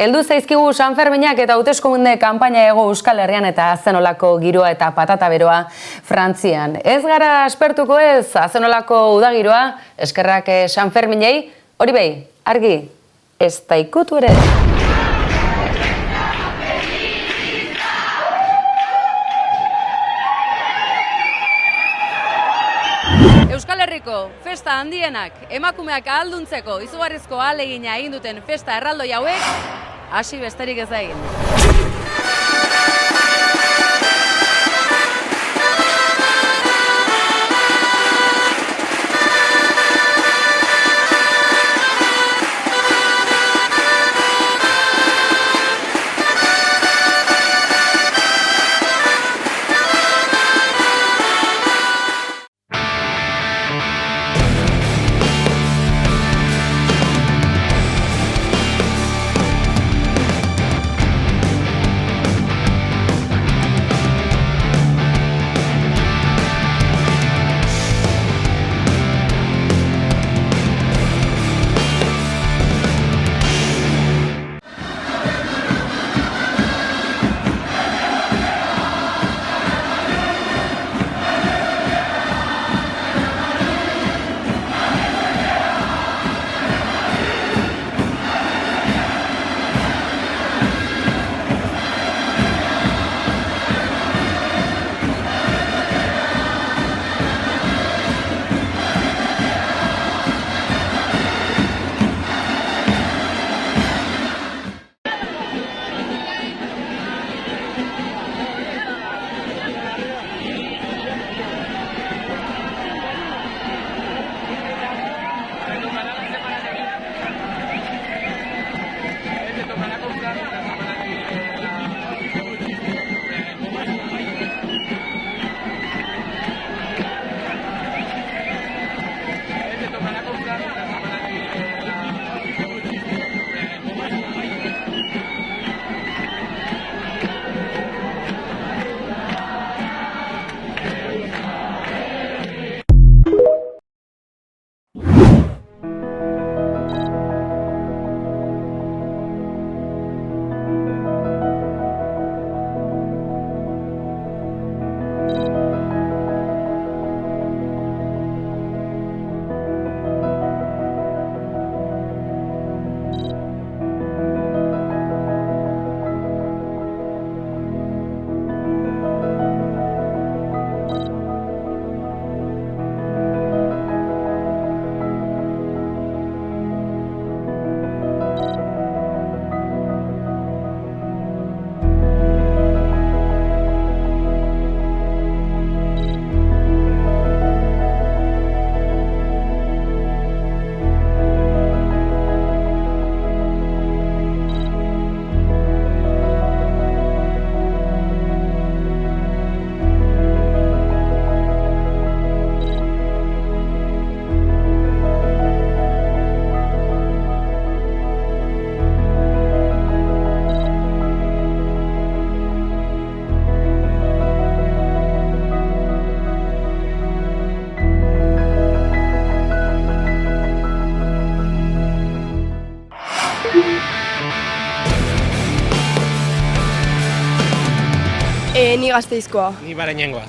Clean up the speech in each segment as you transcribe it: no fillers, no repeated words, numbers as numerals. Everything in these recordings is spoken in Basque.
Heldu zaizkigu San Ferminak eta hauteskunde kanpaina ego Euskal Herrian eta zenolako giroa eta patata beroa Frantzian. Ez gara aspertuko ez zenolako udagiroa, eskerrak San Ferminei, hori behi, argi, ez da ikutu ere. Euskal Herriko festa handienak emakumeak ahalduntzeko izugarrizko ahalegina egin duten festa erraldoi hauek hasi besterik ez da egin. Ni Gasteizkoa. Ni Barainengoa.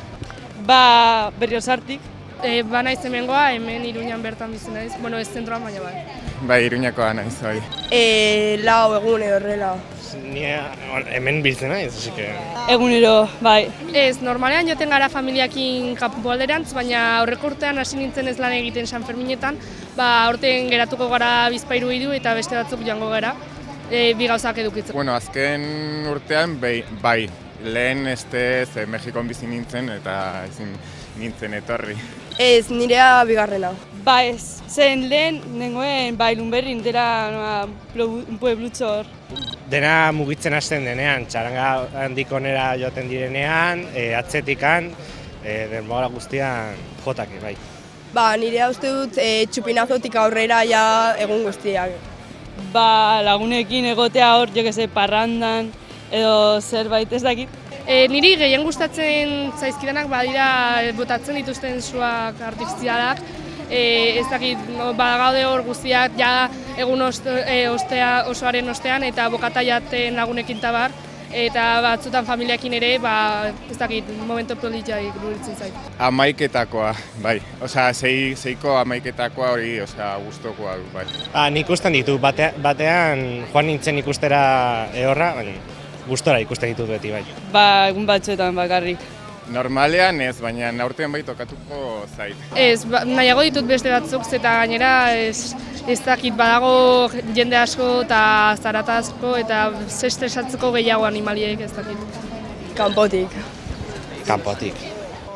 Berriozartik. Naiz hemengoa, hemen Iruñan bertan bizi naiz. Bueno, ez zentroan baina bai. Bai, Iruñakoa naiz, bai. Lau egun edo horrela. Ni hemen biltzen naiz, así que... Egunero, bai. Ez, normalean joten gara familiakin kanpoalderantz, baina aurreko urtean hasi nintzen ez lan egiten San Ferminetan, aurten geratuko gara Bizpahiru hiru eta beste batzuk joango gara, bi gauzak edukitzen. Bueno, azken urtean bai. Lehen Mexikon bizi nintzen eta ezin nintzen etorri. Ez, nirea bigarrena. Ba ez, zen lehen nengoen Lunberrin dela pueblutxo hor. Dena mugitzen hasten denean, txaranga handik onera joaten direnean, atzetikan, denbora guztian jotake, bai. Nirea uste dut txupinazotik aurrera ja egun guztiak. Lagunekin egotea hor, parrandan, edo zerbait ez dakit. Niri gehien gustatzen zaizkidanak badira botatzen dituzten suak artifizialak, ez dakit, badagaude hor guztiak ja egun osoaren ostean eta bokata jaten lagunekin tabar, eta batzutan familiakin ere, ez dakit, momento politiak iruditzen zait. Amaiketakoa, bai. Osea, seiko amaiketakoa hori, gustokoa du, bai. Nik ikusten ditut, batean joan nintzen ikustera horra, baina gustora ikusten ditut beti, bai. Egun batzuetan bakarrik. Normalean ez, baina aurten bai tokatuko zait. Ez, nahiago ditut beste batzuk, eta gainera ez dakit badago jende asko eta zarata asko eta estresatzeko gehiago animaliek ez dakit. Kanpotik. Kanpotik.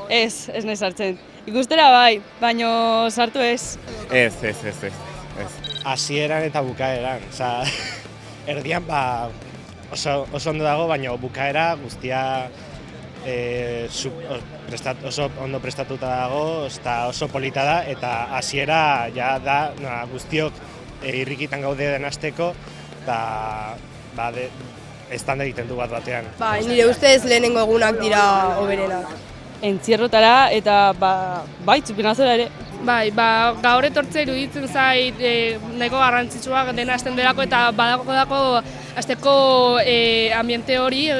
Ez nahi sartzen. Ikustera bai, baino sartu ez. Ez. Hasieran eta bukaeran, erdian oso ondo dago, baina bukaera guztia oso ondo prestatuta dago, oso polita da, eta hasiera ja da guztiok irrikitan gaude den hasteko, eta eztanda egiten du batean. Nire ustez lehenengo egunak dira hoberenak. Entzierrotara eta bai, txupinazora ere. Bai, gaur etortzea iruditzen zait nahiko garrantzitsua dena hasten delako eta badako hasteko ambiente hori,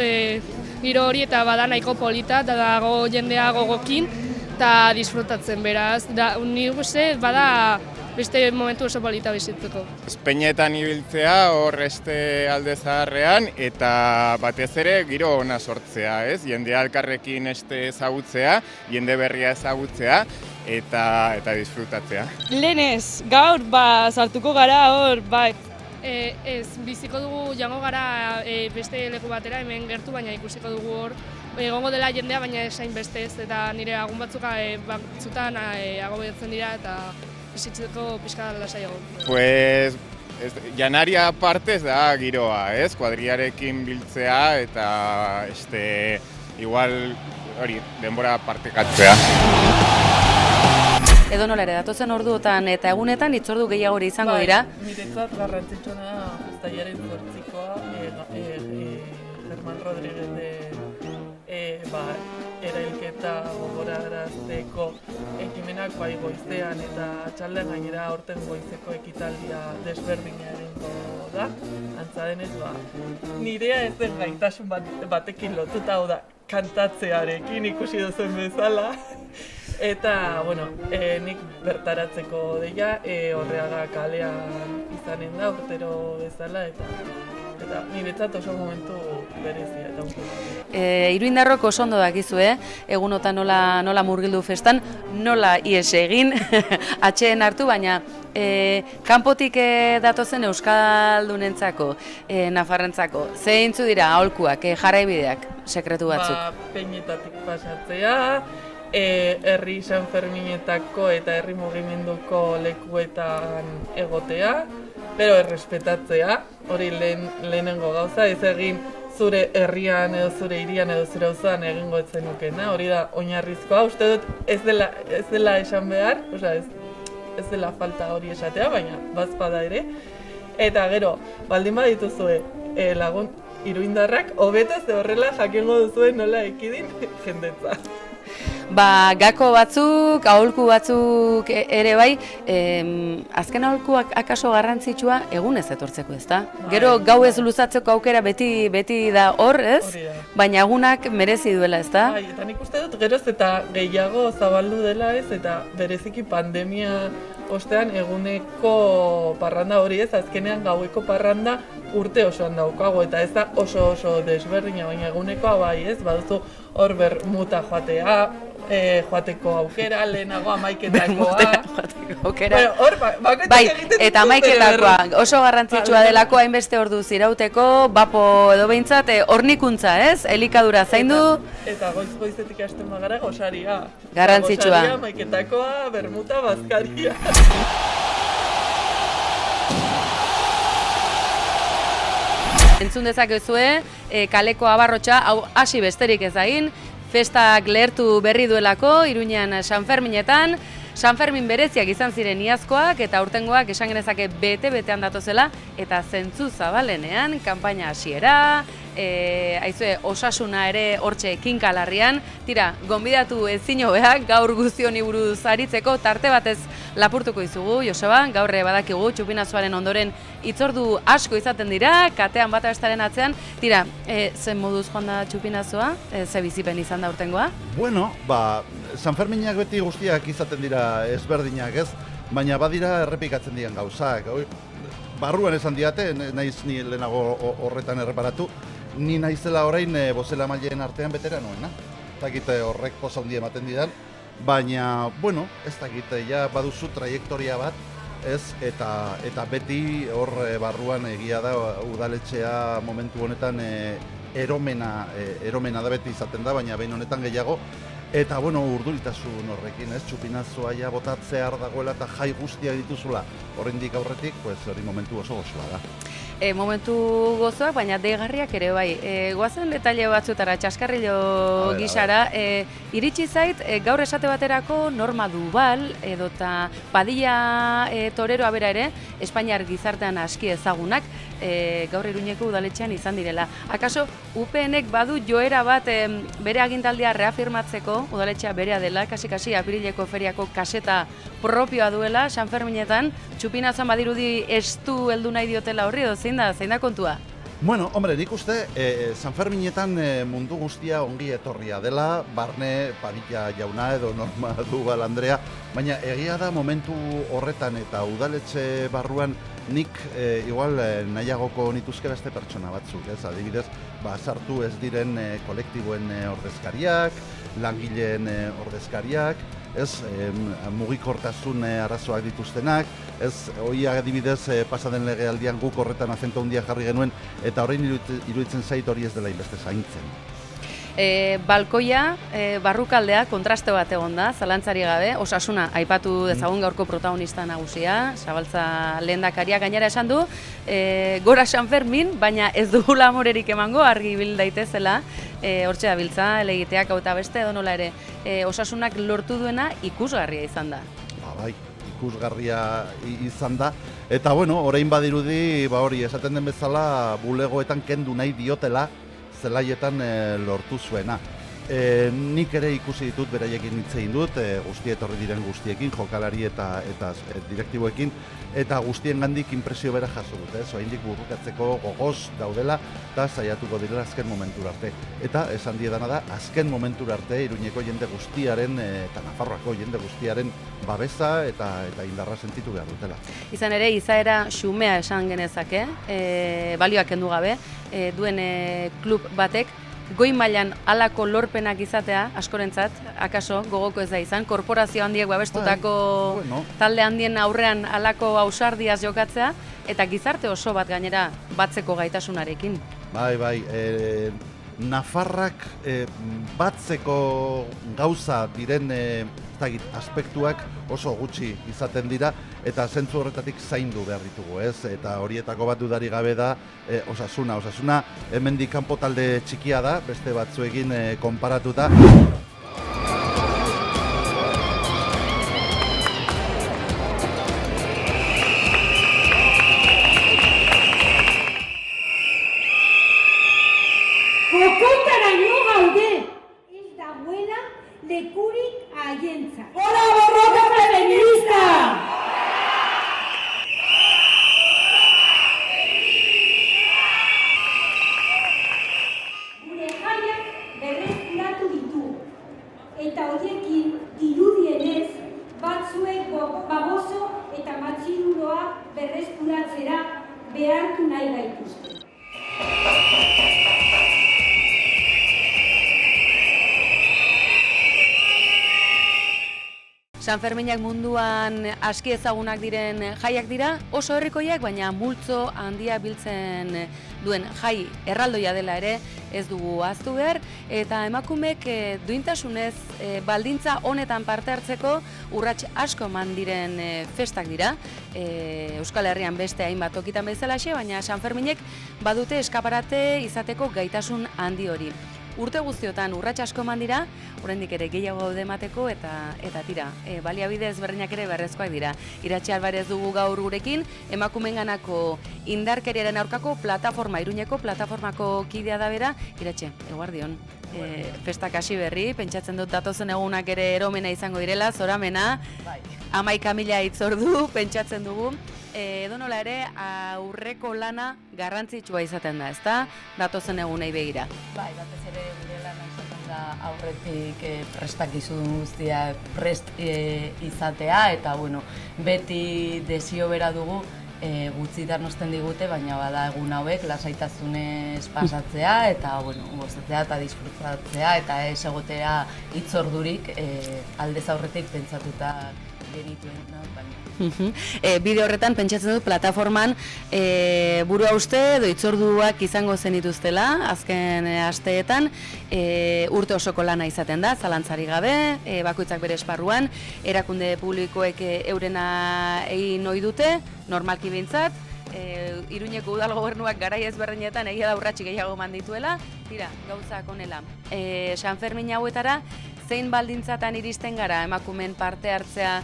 giro hori eta bada nahiko polita, eta dago jendea gogokin eta disfrutatzen beraz. Nik uste bada beste momentu oso polita bizitzeko. Espeinetan ibiltzea hor alde zaharrean eta batez ere giro ona sortzea, ez? Jendea elkarrekin ezagutzea, jende berria ezagutzea eta disfrutatzea. Lehenez, gaur sartuko gara hor, bai. Ez, biziko dugu jango gara beste leku batera, hemen gertu, baina ikusiko dugu hor. Egongo dela jendea, baina esain bestez, eta nire agun batzutan agobiatzen dira eta bizitzeko pixka lasaiago. Pues, janaria partez da giroa, ez? Kuadriarekin biltzea eta igual hori denbora partekatzea. Edo nola ere, datozen orduotan eta egunetan hitzordu gehiago izango dira. Niretzat garrantzitsuna da uztailaren 8koa Germán Rodríguez erailketa gogorarazteko ekimenak bai goizean eta atxaldean gainera aurten goizeko ekitaldia desberdina egingo da. Antza denez, nirea ez den gaitasun batekin lotuta hau da kantatzearekin ikusi duzuen bezala. Eta, nik bertaratzeko deia, Horreaga kalean izanen da urtero bezala, eta niretzat oso momentu berezia eta Iruindarrok oso ondo dakizue, egunotan nola murgildu festan, nola ies egin, atxeen hartu, baina kanpotik datozen euskaldunentzako, nafarrentzako, zeintzu dira aholkuak, jarraibideak, sekretu batzuk? Peinetatik pasatzea, herri Sanferminetako eta herri mugimenduko lekuetan egotea, pero errespetatzea, hori lehenengo gauza, ez egin zure herrian edo zure hirian edo zure auzoan egingo ez zenukena, hori da oinarrizkoa. Uste dut ez dela esan behar, ez dela falta hori esatea, baina bazpada ere. Eta gero, baldin badituzue lagun iruindarrak, hobeto ze horrela jakingo duzuen nola ekidin jendetza. Gako batzuk, aholku batzuk ere bai, azken aholkuak akaso garrantzitsua egunez etortzeko, ezta? Gero gau ez luzatzeko aukera beti da hor, ez? Baina egunak merezi duela, ezta? Bai, eta nik uste dut geroz eta gehiago zabaldu dela, ez? Eta bereziki pandemia ostean eguneko parranda hori, ez? Azkenean gaueko parranda urte osoan daukago, eta ez da oso desberdina, baina egunekoa bai, ez? Baduzu hor bermuta joateko aukera, lehenago amaiketakoa. Hor, eta amaiketakoa oso garrantzitsua delako hainbeste ordu zirauteko, bapo edo behintzat, hornikuntza, ez? Elikadura zaindu. Eta goizetik hasten bagara gosaria. Garrantzitsua. Gosaria, amaiketakoa, bermuta, bazkaria. Entzun dezakezue, kaleko abarrotxa, hau hasi besterik ez egin, festak lehertu berri duelako, Iruñean Sanferminetan, Sanfermin bereziak izan ziren iazkoak eta aurtengoak esan genezake bete-betean datozela, eta zentzu zabalenean, kanpaina hasiera, aizue osasuna ere hortxe kinkalarrian, tira, gonbidatu ezin hobeak gaur guzti honi buruz aritzeko, tarte batez lapurtuko izugu, Joseba, gaur badakigu txupinazoaren ondoren hitzordu asko izaten dira, katean bata bestaren atzean. Tira, zen moduz joan da txupinazoa, ze bizipen izan da urtengoa? Bueno, Sanferminak beti guztiak izaten dira ezberdinak, ez? Baina badira errepikatzen diren gauzak. Barruan esan diate, naiz ni lehenago horretan erreparatu, ni naizela orain bozeramaileen artean veteranoena. Ez dakit horrek poza hundi ematen didan, baina, bueno, ez dakit, ja baduzu trajektoria bat, ez, eta beti hor barruan egia da udaletxea momentu honetan eromena da beti izaten da, baina behin honetan gehiago. Eta, bueno, urduritasun horrekin, ez, txupinazoa ja botatzear dagoela eta jai guztiak dituzula oraindik aurretik, pues hori momentu oso gozoa da. Momentu gozoak, baina deigarriak ere bai. Goazen detaile batzutara, txaskarrillo gisara, iritsi zait, gaur esate baterako Norma Duval edota Padilla toreroa bera ere, Espainiar gizartean aski ezagunak, gaur Iruñeko udaletxean izan direla. Akaso, UPNek badu joera bat bere agintaldia reafirmatzeko, udaletxea berea dela, kasi apirileko feriako kaseta propioa duela, Sanferminetan, txupinazan badirudi estu heldu nahi diotela horri, zein da kontua? Bueno, hombre, nik uste Sanferminetan mundu guztia ongi etorria dela, barne Padilla jauna edo Norma Duval Andrea, baina egia da momentu horretan eta udaletxe barruan nik igual nahiagoko nituzke beste pertsona batzuk, ez? Adibidez, sartu ez diren kolektiboen ordezkariak, langileen ordezkariak, ez, mugikortasun arazoak dituztenak, ez, hori adibidez pasaden legealdian guk horretan azento handia jarri genuen, eta orain iruditzen zait hori ez dela inbeste zaintzen. Balkoia, barrukaldea, kontraste bat egon da, zalantzari gabe, Osasuna aipatu dezagun gaurko protagonista nagusia, Zabaltza lehendakaria gainera esan du, gora Sanfermin, baina ez dugula amorerik emango, argi bil daitezela, hortxe dabiltza, elegiteak hau eta beste edo nola ere, Osasunak lortu duena ikusgarria izan da. Bai, ikusgarria izan da, eta bueno, orain badirudi, hori esaten den bezala, bulegoetan kendu nahi diotela, zelaietan lortu zuena. Nik ere ikusi ditut, beraiekin hitz egin dut, guzti etorri diren guztiekin, jokalari eta direktiboekin, eta guztien gandik inpresio bera jaso dut, oraindik burrukatzeko gogoz daudela, eta saiatuko direla azken momentura arte. Eta esan diedana da, azken momentura arte Iruñeko jende guztiaren eta Nafarroako jende guztiaren babesa eta indarra sentitu behar dutela. Izan ere, izaera xumea esan genezake, balioak kendu gabe, duen klub batek, goi mailan halako lorpenak izatea, askorentzat, akaso, gogoko ez da izan, korporazio handiek babestutako talde handien aurrean halako ausardiaz jokatzea, eta gizarte oso bat gainera batzeko gaitasunarekin. Bai, Nafarrak batzeko gauza diren aspektuak oso gutxi izaten dira, eta zentzu horretatik zaindu behar ditugu, ez? Eta horietako bat dudari gabe da Osasuna. Osasuna hemendik kanpo talde txikia da, beste batzuekin konparatuta. Kokotaraino gaude! Ez dagoela lekurik haientzat. ¡Hola, borroka feminista! Gure jaiak berreskuratu ditugu. Eta horiekin dirudienez batzuek baboso eta matxiruloa berreskuratzera behartu nahi gaituzte. Sanferminak munduan aski ezagunak diren jaiak dira, oso herrikoiak, baina multzo handia biltzen duen jai erraldoia dela ere ez dugu ahaztu behar, eta emakumeek duintasunez baldintza honetan parte hartzeko urrats asko eman diren festak dira, Euskal Herrian beste hainbat tokitan bezalaxe, baina Sanferminek badute eskaparate izateko gaitasun handi hori. Urte guztiotan urrats asko eman dira, oraindik ere gehiago daude emateko eta tira, baliabide ezberdinak ere beharrezkoak dira. Iratxe Alvarez dugu gaur gurekin, emakumeenganako indarkeriaren aurkako plataforma, Iruñeko plataformako kidea da bera. Iratxe, eguardion, festak hasi berri, pentsatzen dut datozen egunak ere eromena izango direla, zoramena. 11.000 hitzordu pentsatzen dugu. Edonola ere, aurreko lana garrantzitsua izaten da, ezta? Datozen egunei begira. Bai, batez ere gure lana izaten da aurretik prestakizun guztia prest izatea, eta bueno, beti desio bera dugu gutxitan osten digute, baina bada egun hauek lasaitasunez pasatzea, eta bueno, gozatzea eta disfrutatzea, eta ez egotea hitzordurik aldez aurretik pentsatuta genituen, baina. Bide horretan pentsatzen dut plataforman burua uste edo hitzorduak izango zenituztela azken asteetan, urte osoko lana izaten da, zalantzari gabe, bakoitzak bere esparruan, erakunde publikoek eurena egin ohi dute, normalki behintzat, Iruñeko udal gobernuak garai ezberdinetan egia da urratsi gehiago eman dituela, tira, gauzak honela. San Fermin hauetara, zein baldintzatan iristen gara emakumeen parte hartzea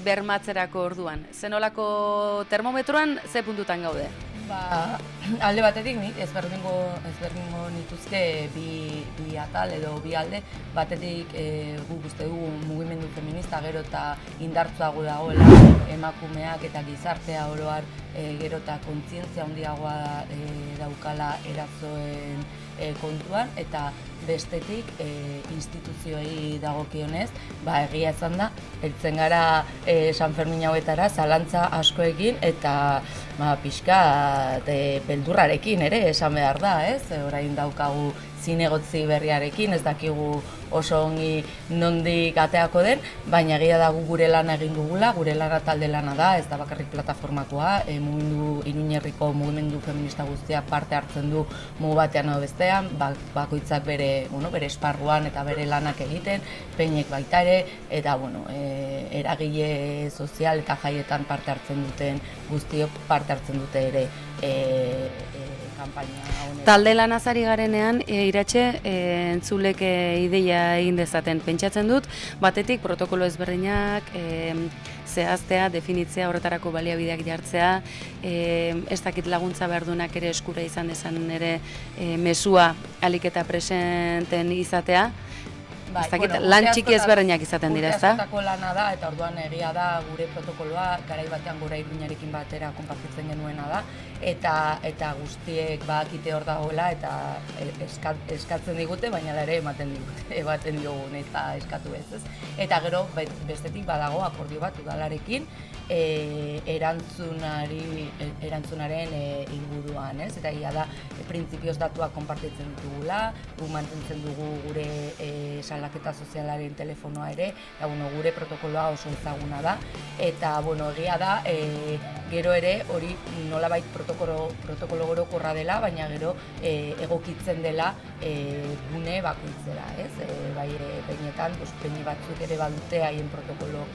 bermatzerako orduan? Zenolako termometroan ze puntutan gaude? Ba, alde batetik ezberdingo nituzke bi atal edo bi alde, batetik guk uste dugu mugimendu feminista gero eta indartsuago dagoela emakumeak eta gizartea oro har gero eta kontzientzia handiagoa daukala erazoen kontuan, eta bestetik instituzioei dagokionez, egia izan da, heltzen gara San Fermin hauetara zalantza askoekin eta pixka beldurrarekin ere esan behar da, ez? Orain daukagu zinegotzi berriarekin, ez dakigu oso ongi nondik ateako den, baina egia da gure lana egin dugula, gure lana talde lana da, ez da bakarrik plataformakoa, Iruñerriko mugimendu feminista guztia parte hartzen du mugu batean edo bestean, bakoitzak bere esparruan eta bere lanak egiten, peinek baita ere, eta eragile sozial eta jaietan parte hartzen duten guztiok parte hartzen dute ere kampaina honetan. Talde lanazari garenean, Iratxe, entzulek ideia egin dezaten pentsatzen dut, batetik protokolo ezberdinak zehaztea, definitzea, horretarako baliabideak jartzea, ez dakit laguntza behar duenak ere eskura izan dezan ere mesua ahalik eta presenten izatea. Ez dakit, lan txiki ezberdinak izaten dira, ezta? Urte askotako lana da, eta orduan egia da gure protokoloa, garai batean gora Iruñarekin batera konpartitzen genuena da, eta guztiek bakite hor dagoela, eta eskatzen digute, baina ere ematen diogun eta eskatu ez. Eta gero, bestetik badago akordio bat udalarekin, erantzunaren inguruan, ez? Eta egia da, printzipioz datuak konpartitzen ditugula, gu mantentzen dugu gure salaketa sozialaren telefonoa ere, gure protokoloa oso ezaguna da, eta egia da, gero ere hori nolabait protokolo orokorra dela, baina gero egokitzen dela gune bakoitzera, ez? Bai ere behinetan, behin batzuk ere badute haien protokolo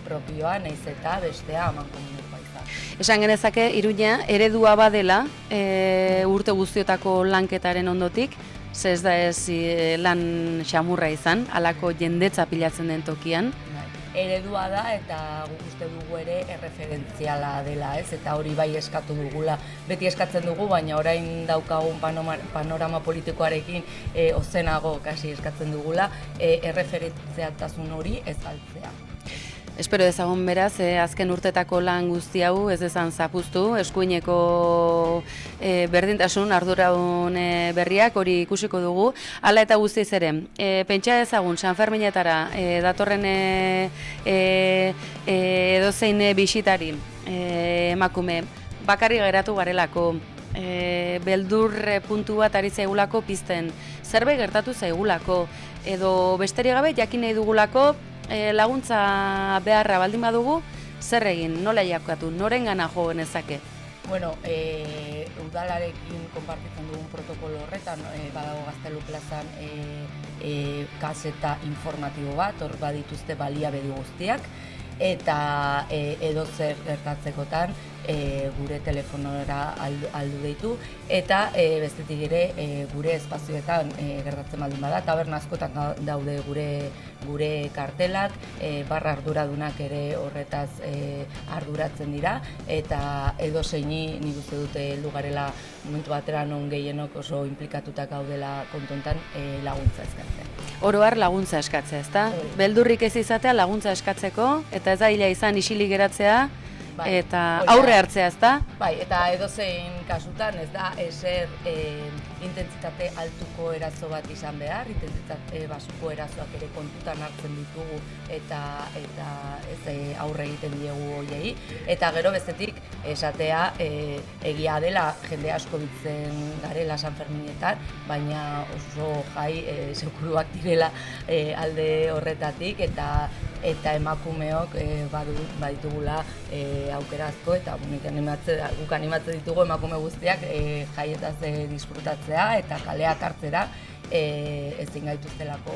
propioa, nahiz eta bestea amankomunekoa izan. Esan genezake, Iruña eredua badela urte guztiotako lanketaren ondotik, ez da ez lan xamurra izan, halako jendetza pilatzen den tokian. Eredua da eta guk uste dugu ere erreferentziala dela, ez? Eta hori bai eskatu dugula, beti eskatzen dugu, baina orain daukagun panorama politikoarekin ozenago kasi eskatzen dugula, erreferentzialtasun hori ez galtzea. Espero dezagun beraz, azken urtetako lan guzti hau ez dezan zapuztu, eskuineko berdintasun arduradun berriak hori ikusiko dugu. Hala eta guztiz ere, pentsa dezagun San Ferminetara datorren edozein bisitari emakume bakarrik geratu garelako, beldur puntu bat ari zaigulako pizten, zerbait gertatu zaigulako, edo besterik gabe jakin nahi dugulako laguntza beharra baldin badugu, zer egin, nola jakatu, norengana jo genezake? Udalarekin konpartitzen dugun protokolo horretan, badago Gaztelu plazan kaseta informatibo bat, hor badituzte baliabide guztiak, eta edo zer gertatzekotan gure telefonora aldu deitu, eta bestetik ere gure espazioetan gertatzen baldin bada, taberna askotan daude gure kartelak, barra arduradunak ere horretaz arduratzen dira, eta edo zeini nik uste dute heldu garela momentu batera non gehienok oso inplikatutak gaudela kontontan laguntza eskatzea. Oro har laguntza eskatzea, ezta? Beldurrik ez izatea laguntza eskatzeko, eta ez da hila izan isilik geratzea, eta aurre hartzea, ezta? Bai, eta edozein kasutan ez da ezer intentsitate altuko eraso bat izan behar, intentsitate basuko erasoak ere kontutan hartzen ditugu eta ez aurre egiten diegu horiei. Eta gero bestetik esatea egia dela jende asko bitzen garela San Ferminetan, baina oso jai seguruak direla alde horretatik eta emakumeok baditugula aukera asko eta guk animatzen ditugu emakume guztiak jaietaz disfrutatzea eta kaleak hartzera ezin gaituztelako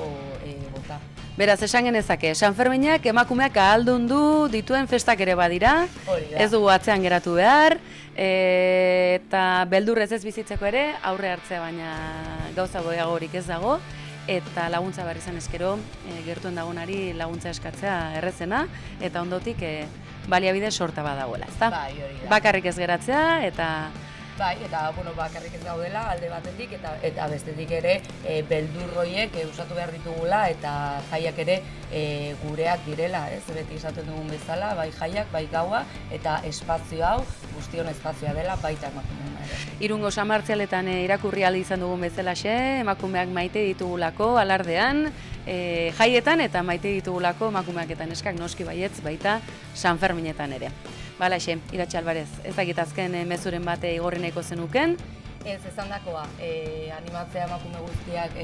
bota. Beraz, esan genezake, San Ferminak emakumeak ahaldundu dituen festak ere badira, ez dugu atzean geratu behar, eta beldurrez ez bizitzeko ere aurre hartzea baina gauza goiagorik ez dago, eta laguntza behar izan eskero, gertuen dagoenari laguntza eskatzea errezena, eta ondotik baliabide sorta badagoela, ezta? Bai, hori da. Bakarrik ez geratzea, eta... Bai, eta bakarrik ez gaudela alde batetik, eta bestetik ere beldur horiek usatu behar ditugula, eta jaiak ere gureak direla, ez? Beti esaten dugun bezala, bai jaiak, bai gaua, eta espazio hau, guztion espazioa dela, baita emakumeen ere. Irungo San Martzialetan irakurri ahal izan dugun bezalaxe, emakumeak maite ditugulako alardean, jaietan eta maite ditugulako emakumeak eta neskak noski baietz baita San Ferminetan ere. Balaxe, Iratxe Alvarez, ez dakit azken mezuren bate igorri nahiko zenuken? Ez, esan dakoa, animatzea emakume guztiak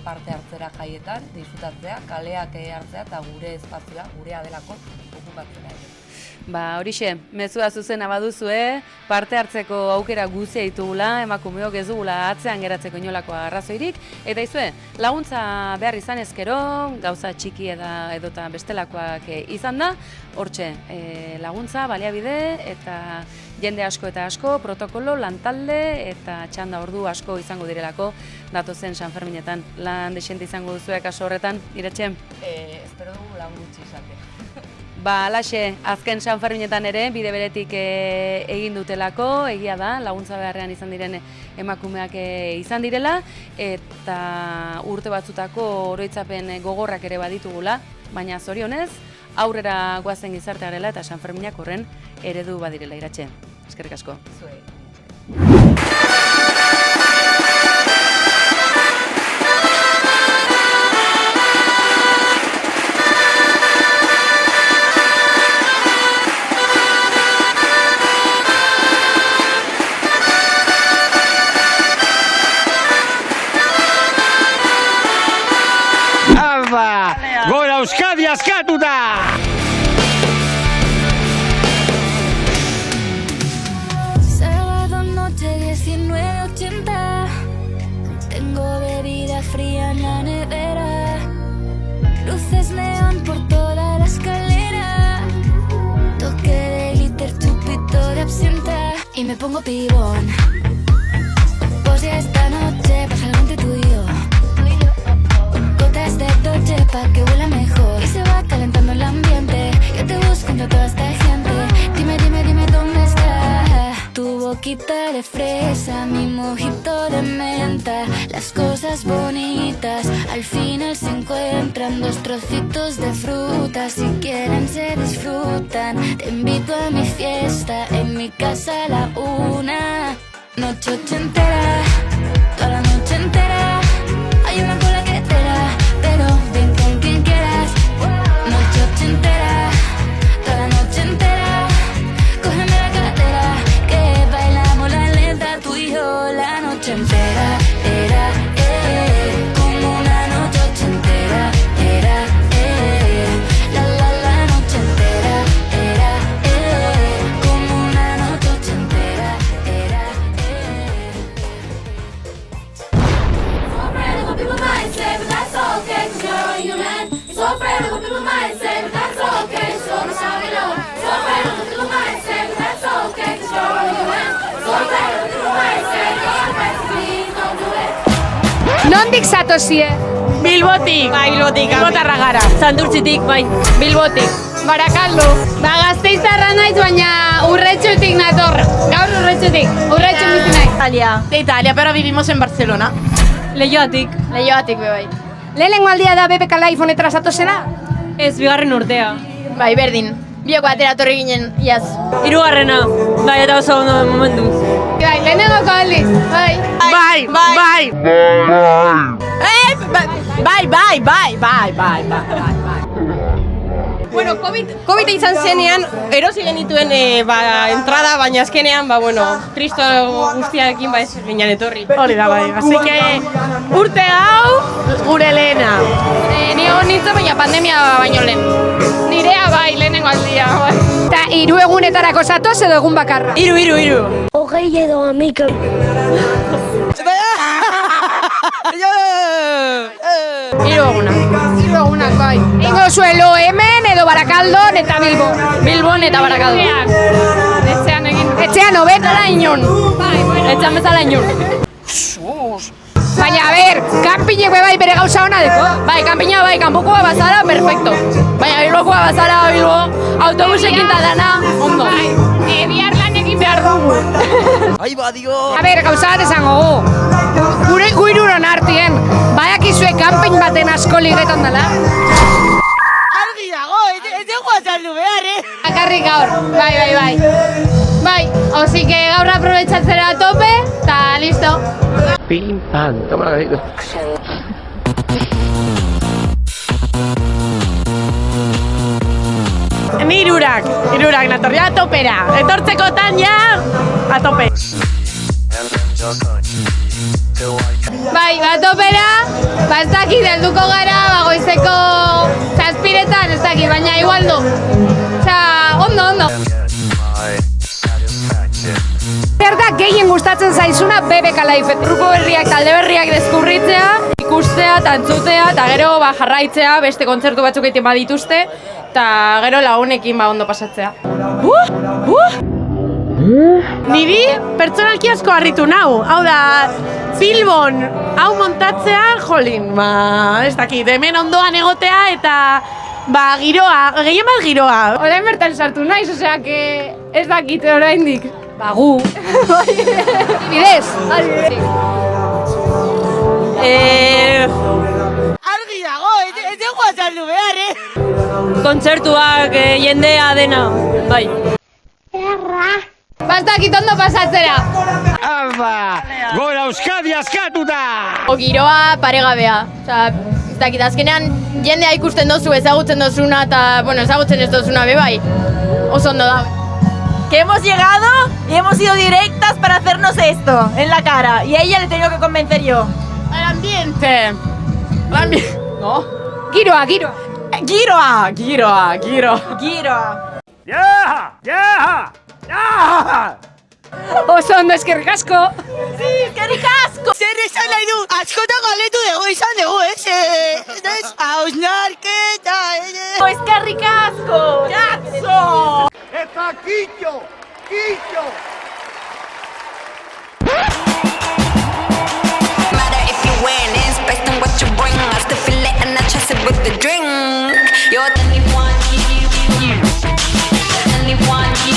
parte hartzera jaietan, disfrutatzea, kaleak hartzea eta gure espazioa, gurea delako okupatzera ere. Ba, horixe, mezua zuzena baduzue, parte hartzeko aukera guztia ditugula, emakumeok ez dugula atzean geratzeko inolako arrazoirik, eta izue, laguntza behar izan ezkero, gauza txiki edota bestelakoak izan da, hortxe, laguntza, baliabide, eta jende asko eta asko, protokolo, lantalde, eta txanda ordu asko izango direlako datozen San Ferminetan. Lan desente izango duzue kaso horretan, Iratxe? Espero dugu lan gutxi izatea. Ba, alaxe, azken San Ferminetan ere, bide beretik egin dutelako, egia da, laguntza beharrean izan diren emakumeak izan direla, eta urte batzutako oroitzapen gogorrak ere baditugula, baina zorionez, aurrera goazen gizartea garela eta San Ferminak horren eredu badirela, Iratxe. Eskerrik asko. Gora Euskadi askatuta! Sábado noche 19:80. Tengo bebida fría en la nevera. Luces neón por toda la escalera. Toque de glitter, chupito de absenta. Y me pongo pibón. Pues ya esta noche pasa algo entre tú y yo. Gotas de Dolce pa' que huela mejor. Y se va calentando el ambiente. Yo te busco entre toda esta gente. Dime, dime, dime dónde está. Tu boquita de fresa, mi mojito de menta. Las cosas bonitas al final se encuentran. Dos trocitos de fruta, si quieren se disfrutan. Te invito a mi fiesta, en mi casa a la 1. Noche ochentera, toda la noche entera. Hay una cola que te da, pero ven con quien quieras. Noche ochentera, toda la noche entera. Cógeme la cartera, que bailamos la lenta tú y yo. La noche entera, era, como una noche ochentera, era, la noche entera, era, como una noche ochentera, era, Nondik zatozie? Bilbotik. Bai, Bilbotik. Bilbotarra gara. Santurtzitik, bai. Bilbotik. Barakaldo. Ba, Gasteiztarra naiz, baina Urretxutik nator. Gaur Urretxutik. Urretxu bizi naiz. De Italia, pero vivimos en Barcelona. Leioatik. Leioatik, bai. Lehenengo aldia da BBK Live honetara zatozena? Ez, bigarren urtea. Bai, berdin. Bioko atera torri ginen, iaz. Hirugarrena. Bai, eta oso ondo momentu. Bai, lehenengoko aldiz. Bai. Bai, bai. Bai. Bueno, COVID izan zenean, erosi genituen entrada, baina azkenean, tristo guztiarekin ez ginen etorri. Hori da, bai. Así que urte hau gure lehena. Ni hon nintzen, baina pandemia baino lehen. Nirea bai, lehenengo aldia. Eta 3 egunetarako zatoz edo egun bakarra? 3. 20 edo 11. Hiru egunak, bai. Ingo zuelo hemen edo Barakaldon eta Bilbon. Bilbon eta Barakaldon. Etxean hobetara inon. Etxean bezala inon. Baina, a ber, kanpinek bai bere gauza hona deko. Bai, kanpina bai, kanpokoa bazara, perfecto. Baina Bilbokoa bazara, Bilbo, autobusekin dana, ondo. Bihar lanekin behar dugu. Ai, badio! A ber, gauza bat esango gu. Guiruron artien, badakizue kanpin baten asko ligetan dela? Argi dago, ez dugu azaldu behar, Akarrik gaur, bai. Bai, osik gaur aprobetxatzera a tope, eta listo. Pim, pam, toma la galleta. Ni hirurak natorria a topera. Etortzekotan ja, a tope. Bai, topera, ez dakit helduko gara, goizeko 7:00 ez dakit, baina igualdo. Ondo. Zer da gehien gustatzen zaizuna BBK Live? Truko berriak, talde berriak deskubritzea, ikustea, tantzutea, eta gero jarraitzea, beste kontzertu batzuk egiten badituzte, eta gero lagunekin ondo pasatzea. Niri pertsonalki asko harritu nau. Hau da, Bilbon hau montatzea, jolin, ez dakit, hemen ondoan egotea eta giroa, gehien bat giroa. Orain bertan sartu naiz, ez dakit oraindik. Gu. Bidez? Argi dago, ez dugu azaldu behar, Kontzertuak, jendea dena, bai. Ez dakit ondo pasatzera. Alba! Gora Euskadi askatuta! Giroa paregabea. Ez dakit, azkenean jendea ikusten dozu, ezagutzen dozuna eta, ezagutzen ez dozuna bai. Oso ondo da. Que hemos llegado y hemos ido directas para hacernos esto en la cara. Y a ella le he tenido que convencer yo. Al ambiente. ¿No? Giroa. Ja! Oso ondo, eskerrik asko. Eskerrik asko! Zer esan nahi du, askotan galetu dugu izan dugu, hausnarketa, eskerrik asko! Jatzo! Eta Quillo! Matter if you win, based on what you bring. I still feel it and I chase it with the drink. You're the only one, you. The only one, you.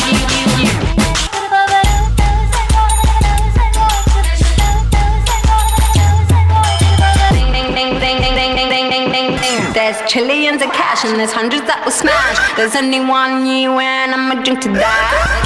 There's trillions of cash and there's hundreds that will smash. There's only one you and I'ma drink to that.